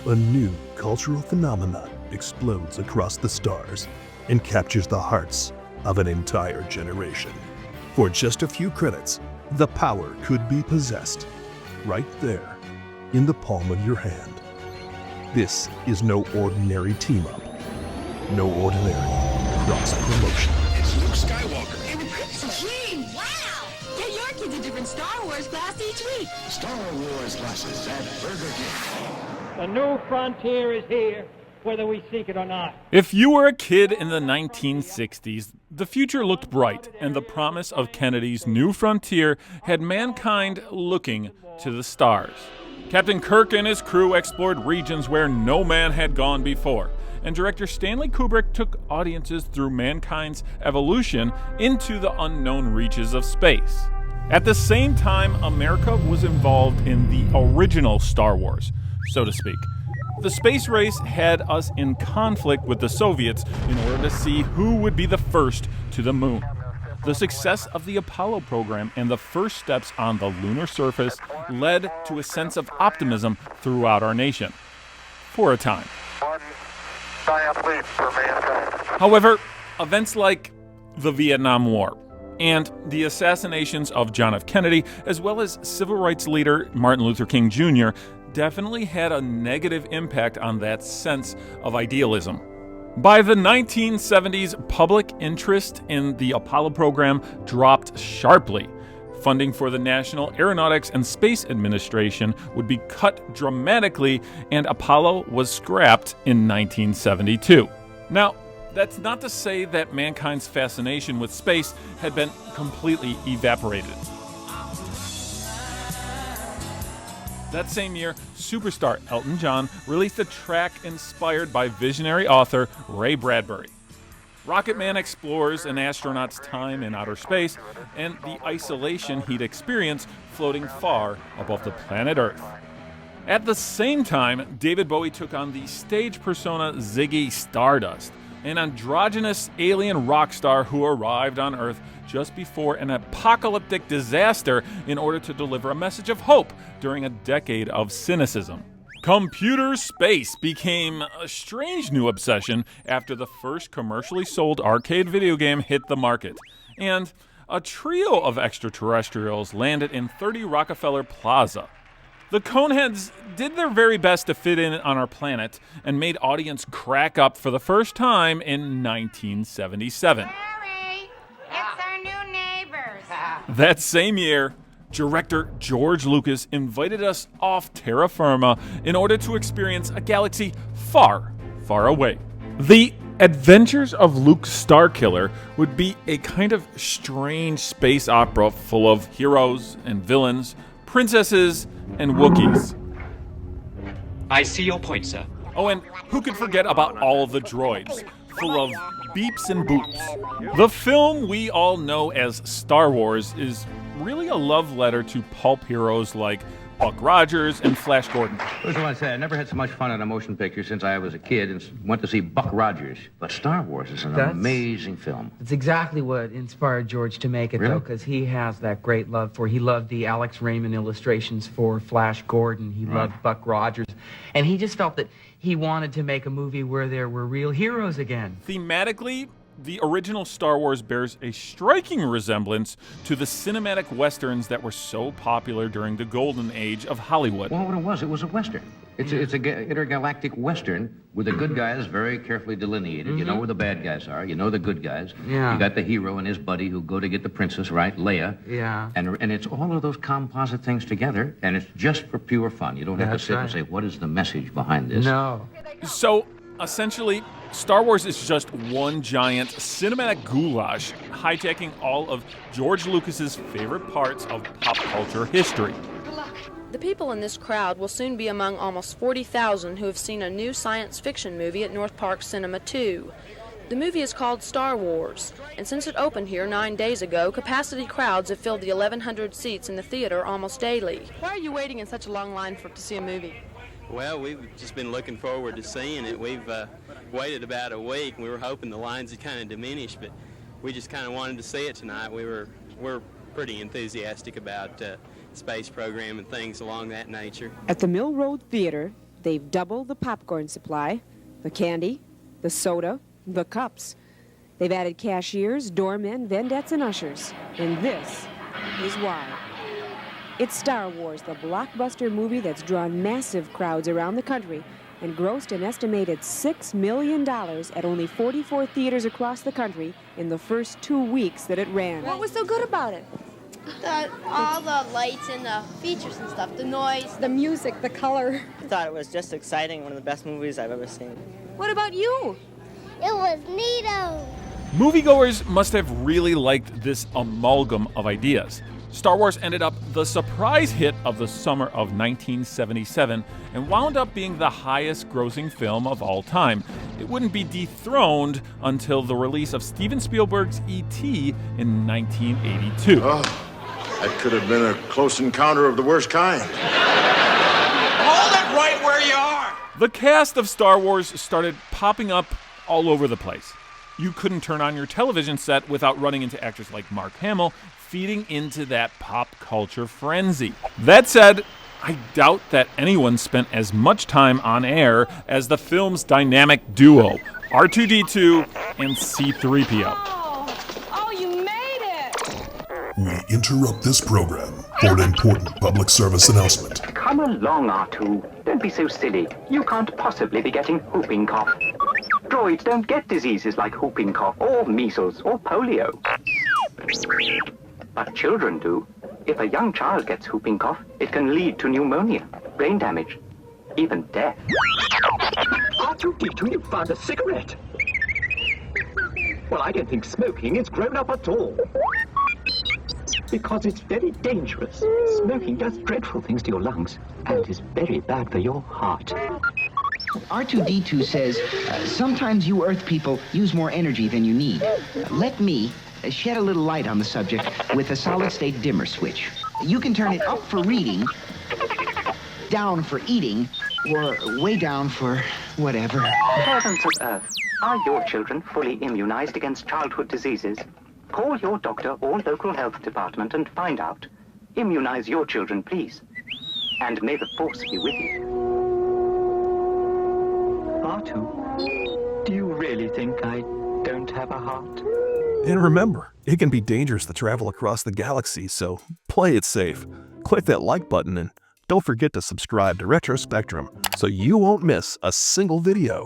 a new cultural phenomenon explodes across the stars and captures the hearts of an entire generation. For just a few credits, the power could be possessed right there in the palm of your hand. This is no ordinary team-up, no ordinary cross-promotion. It's Luke Skywalker. And the Princess Jean, wow! Get your kids a different Star Wars glass each week. Star Wars Glasses at Burger King. The new frontier is here, whether we seek it or not. If you were a kid in the 1960s, the future looked bright, and the promise of Kennedy's new frontier had mankind looking to the stars. Captain Kirk and his crew explored regions where no man had gone before, and director Stanley Kubrick took audiences through mankind's evolution into the unknown reaches of space. At the same time, America was involved in the original Star Wars, so to speak. The space race had us in conflict with the Soviets in order to see who would be the first to the moon. The success of the Apollo program and the first steps on the lunar surface led to a sense of optimism throughout our nation. For a time. One giant leap for mankind. However, events like the Vietnam War and the assassinations of John F. Kennedy, as well as civil rights leader Martin Luther King Jr., definitely had a negative impact on that sense of idealism. By the 1970s, public interest in the Apollo program dropped sharply. Funding for the National Aeronautics and Space Administration would be cut dramatically, and Apollo was scrapped in 1972. Now, that's not to say that mankind's fascination with space had been completely evaporated. That same year, superstar Elton John released a track inspired by visionary author Ray Bradbury. Rocket Man explores an astronaut's time in outer space and the isolation he'd experience floating far above the planet Earth. At the same time, David Bowie took on the stage persona Ziggy Stardust, an androgynous alien rock star who arrived on Earth just before an apocalyptic disaster in order to deliver a message of hope during a decade of cynicism. Computer space became a strange new obsession after the first commercially sold arcade video game hit the market, and a trio of extraterrestrials landed in 30 Rockefeller Plaza. The Coneheads did their very best to fit in on our planet and made audience crack up for the first time in 1977. Harry, it's our new neighbors. That same year, director George Lucas invited us off terra firma in order to experience a galaxy far, far away. The Adventures of Luke Starkiller would be a kind of strange space opera full of heroes and villains, princesses and Wookiees. I see your point, sir. Oh, and who could forget about all the droids, full of beeps and boops. The film we all know as Star Wars is really a love letter to pulp heroes like Buck Rogers and Flash Gordon. First, I want to say I never had so much fun at a motion picture since I was a kid and went to see Buck Rogers. But Star Wars is an amazing film. It's exactly what inspired George to make it, Really? though, because he has that great love for. He loved the Alex Raymond illustrations for Flash Gordon. He loved Buck Rogers, and he just felt that he wanted to make a movie where there were real heroes again. Thematically, the original Star Wars bears a striking resemblance to the cinematic westerns that were so popular during the golden age of Hollywood. Well, what it was a Western. It's a intergalactic Western with the good guys very carefully delineated. Mm-hmm. You know where the bad guys are. You know the good guys. Yeah. You got the hero and his buddy who go to get the princess, right? Leia. Yeah. And it's all of those composite things together, and it's just for pure fun. You don't have to sit and say, what is the message behind this? No. So, essentially, Star Wars is just one giant cinematic goulash, hijacking all of George Lucas's favorite parts of pop culture history. The people in this crowd will soon be among almost 40,000 who have seen a new science fiction movie at North Park Cinema 2. The movie is called Star Wars, and since it opened here 9 days ago, capacity crowds have filled the 1,100 seats in the theater almost daily. Why are you waiting in such a long line to see a movie? Well, we've just been looking forward to seeing it. We've waited about a week. We were hoping the lines would kind of diminish, but we just kind of wanted to see it tonight. We're pretty enthusiastic about space program and things along that nature. At the Mill Road Theater, they've doubled the popcorn supply, the candy, the soda, the cups. They've added cashiers, doormen, vendettes, and ushers. And this is why. It's Star Wars, the blockbuster movie that's drawn massive crowds around the country and grossed an estimated $6 million at only 44 theaters across the country in the first 2 weeks that it ran. What was so good about it? All the lights and the features and stuff, the noise. The music, the color. I thought it was just exciting, one of the best movies I've ever seen. What about you? It was neato. Moviegoers must have really liked this amalgam of ideas. Star Wars ended up the surprise hit of the summer of 1977 and wound up being the highest grossing film of all time. It wouldn't be dethroned until the release of Steven Spielberg's E.T. in 1982. Oh, that could have been a close encounter of the worst kind. Hold it right where you are! The cast of Star Wars started popping up all over the place. You couldn't turn on your television set without running into actors like Mark Hamill, feeding into that pop culture frenzy. That said, I doubt that anyone spent as much time on air as the film's dynamic duo, R2D2 and C3PO. Oh, you made it! We interrupt this program for an important public service announcement. Come along, R2. Don't be so silly. You can't possibly be getting whooping cough. Droids don't get diseases like whooping cough or measles or polio. But children do. If a young child gets whooping cough, it can lead to pneumonia, brain damage, even death. R2D2, you found a cigarette. Well, I don't think smoking is grown up at all. Because it's very dangerous. Smoking does dreadful things to your lungs and is very bad for your heart. R2D2 says, sometimes you Earth people use more energy than you need. Let me shed a little light on the subject with a solid-state dimmer switch. You can turn it up for reading, down for eating, or way down for whatever. Parents of Earth, are your children fully immunized against childhood diseases? Call your doctor or local health department and find out. Immunize your children, please. And may the Force be with you. R2, do you really think I don't have a heart? And remember, it can be dangerous to travel across the galaxy, so play it safe. Click that like button and don't forget to subscribe to Retro Spectrum so you won't miss a single video.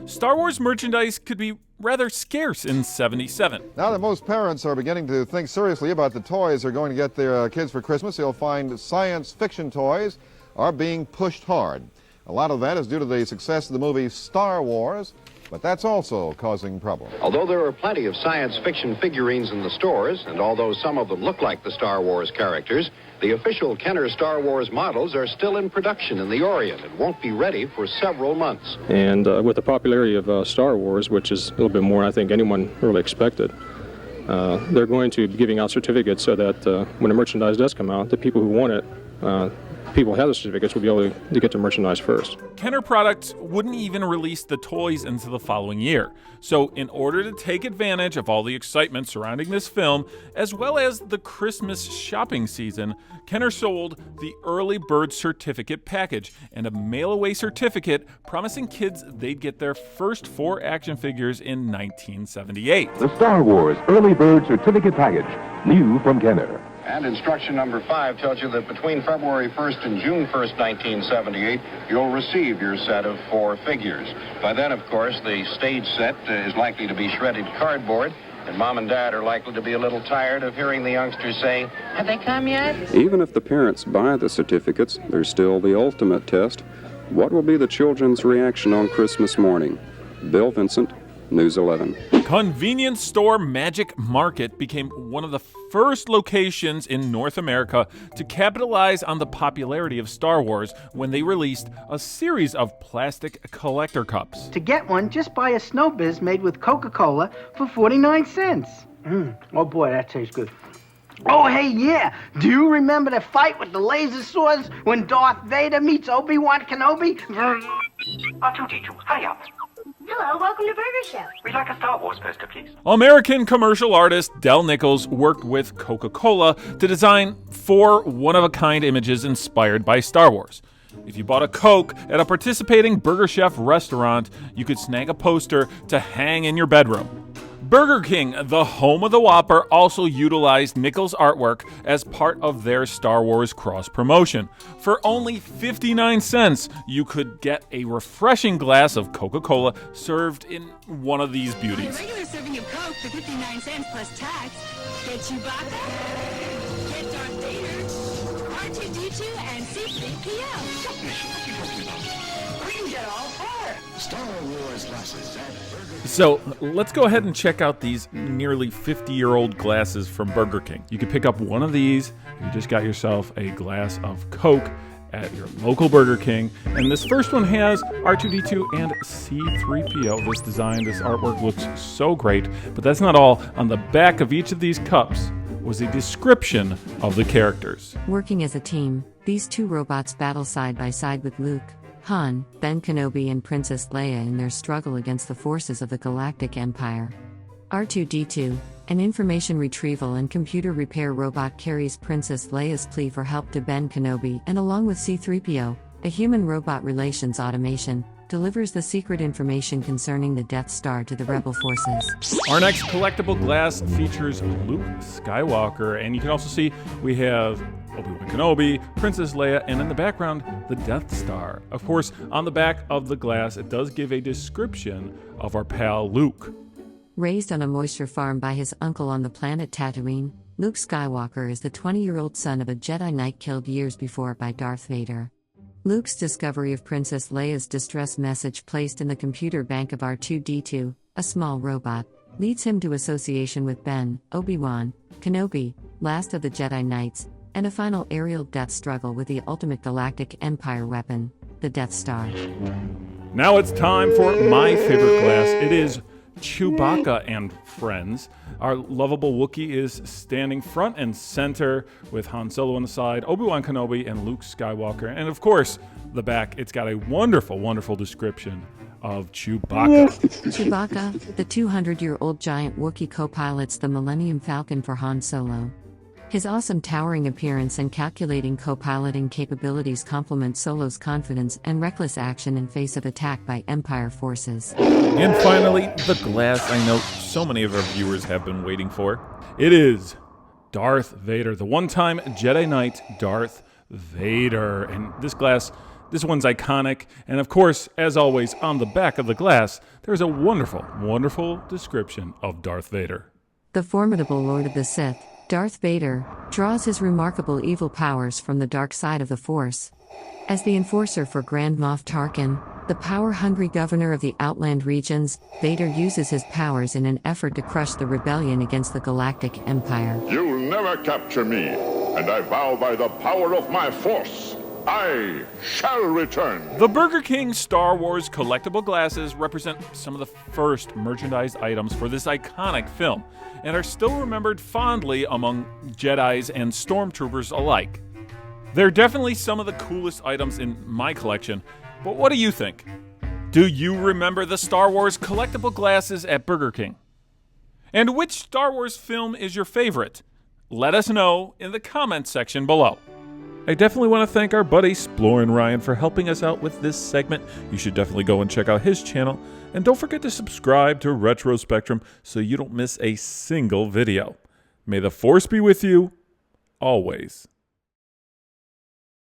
Star Wars merchandise could be rather scarce in '77. Now that most parents are beginning to think seriously about the toys they're going to get their kids for Christmas, they'll find science fiction toys are being pushed hard. A lot of that is due to the success of the movie Star Wars, but that's also causing problems. Although there are plenty of science fiction figurines in the stores, and although some of them look like the Star Wars characters, the official Kenner Star Wars models are still in production in the Orient and won't be ready for several months. And with the popularity of Star Wars, which is a little bit more, I think, anyone really expected, they're going to be giving out certificates so that when the merchandise does come out, the people who want it, people who have the certificates will be able to get the merchandise first. Kenner products wouldn't even release the toys until the following year. So in order to take advantage of all the excitement surrounding this film, as well as the Christmas shopping season, Kenner sold the early bird certificate package and a mail-away certificate promising kids they'd get their first 4 action figures in 1978. The Star Wars Early Bird Certificate Package, new from Kenner. And instruction number 5 tells you that between February 1st and June 1st, 1978, you'll receive your set of 4 figures. By then, of course, the stage set is likely to be shredded cardboard, and Mom and Dad are likely to be a little tired of hearing the youngsters say, "Have they come yet?" Even if the parents buy the certificates, there's still the ultimate test. What will be the children's reaction on Christmas morning? Bill Vincent, News 11. Convenience store Magic Market became one of the first locations in North America to capitalize on the popularity of Star Wars when they released a series of plastic collector cups. To get one, just buy a Snow Biz made with Coca-Cola for 49 cents. Oh boy, that tastes good. Oh, hey, yeah. Do you remember the fight with the laser swords when Darth Vader meets Obi-Wan Kenobi? R2D2, hurry up. Hello, welcome to Burger Show. We'd like a Star Wars poster, please. American commercial artist Del Nichols worked with Coca-Cola to design 4 one-of-a-kind images inspired by Star Wars. If you bought a Coke at a participating Burger Chef restaurant, you could snag a poster to hang in your bedroom. Burger King, the home of the Whopper, also utilized Nichols' artwork as part of their Star Wars cross-promotion. For only 59 cents, you could get a refreshing glass of Coca-Cola served in one of these beauties. A regular serving of Coke for 59 cents plus tax. Get Chewbacca, get Darth Vader, R2D2 and C3PO. We get all four. Star Wars Glasses at Burger King. So let's go ahead and check out these nearly 50-year-old glasses from Burger King. You can pick up one of these if you just got yourself a glass of Coke at your local Burger King. And this first one has R2D2 and C3PO. This design, this artwork looks so great, but that's not all. On the back of each of these cups was a description of the characters. Working as a team, these two robots battle side by side with Luke, Han, Ben Kenobi and Princess Leia in their struggle against the forces of the Galactic Empire. R2D2, an information retrieval and computer repair robot, carries Princess Leia's plea for help to Ben Kenobi and, along with C3PO, a human-robot relations automation, delivers the secret information concerning the Death Star to the Rebel forces. Our next collectible glass features Luke Skywalker, and you can also see we have Obi-Wan Kenobi, Princess Leia, and in the background, the Death Star. Of course, on the back of the glass, it does give a description of our pal Luke. Raised on a moisture farm by his uncle on the planet Tatooine, Luke Skywalker is the 20-year-old son of a Jedi Knight killed years before by Darth Vader. Luke's discovery of Princess Leia's distress message placed in the computer bank of R2D2, a small robot, leads him to association with Ben, Obi-Wan, Kenobi, last of the Jedi Knights, and a final aerial death struggle with the ultimate galactic empire weapon, the Death Star. Now it's time for my favorite glass. It is Chewbacca and friends. Our lovable Wookiee is standing front and center with Han Solo on the side, Obi-Wan Kenobi, and Luke Skywalker. And of course, the back, it's got a wonderful, wonderful description of Chewbacca. Chewbacca, the 200-year-old giant Wookiee co-pilots the Millennium Falcon for Han Solo. His awesome towering appearance and calculating co-piloting capabilities complement Solo's confidence and reckless action in face of attack by Empire forces. And finally, the glass I know so many of our viewers have been waiting for. It is Darth Vader, the one-time Jedi Knight Darth Vader. And this glass, this one's iconic. And of course, as always, on the back of the glass, there's a wonderful, wonderful description of Darth Vader. The formidable Lord of the Sith, Darth Vader, draws his remarkable evil powers from the dark side of the Force. As the enforcer for Grand Moff Tarkin, the power-hungry governor of the Outland regions, Vader uses his powers in an effort to crush the rebellion against the Galactic Empire. You'll never capture me, and I vow by the power of my force, I shall return. The Burger King Star Wars collectible glasses represent some of the first merchandise items for this iconic film, and are still remembered fondly among Jedis and Stormtroopers alike. They're definitely some of the coolest items in my collection, but what do you think? Do you remember the Star Wars collectible glasses at Burger King? And which Star Wars film is your favorite? Let us know in the comments section below. I definitely want to thank our buddy Splorin Ryan for helping us out with this segment. You should definitely go and check out his channel. And don't forget to subscribe to Retro Spectrum so you don't miss a single video. May the Force be with you, always.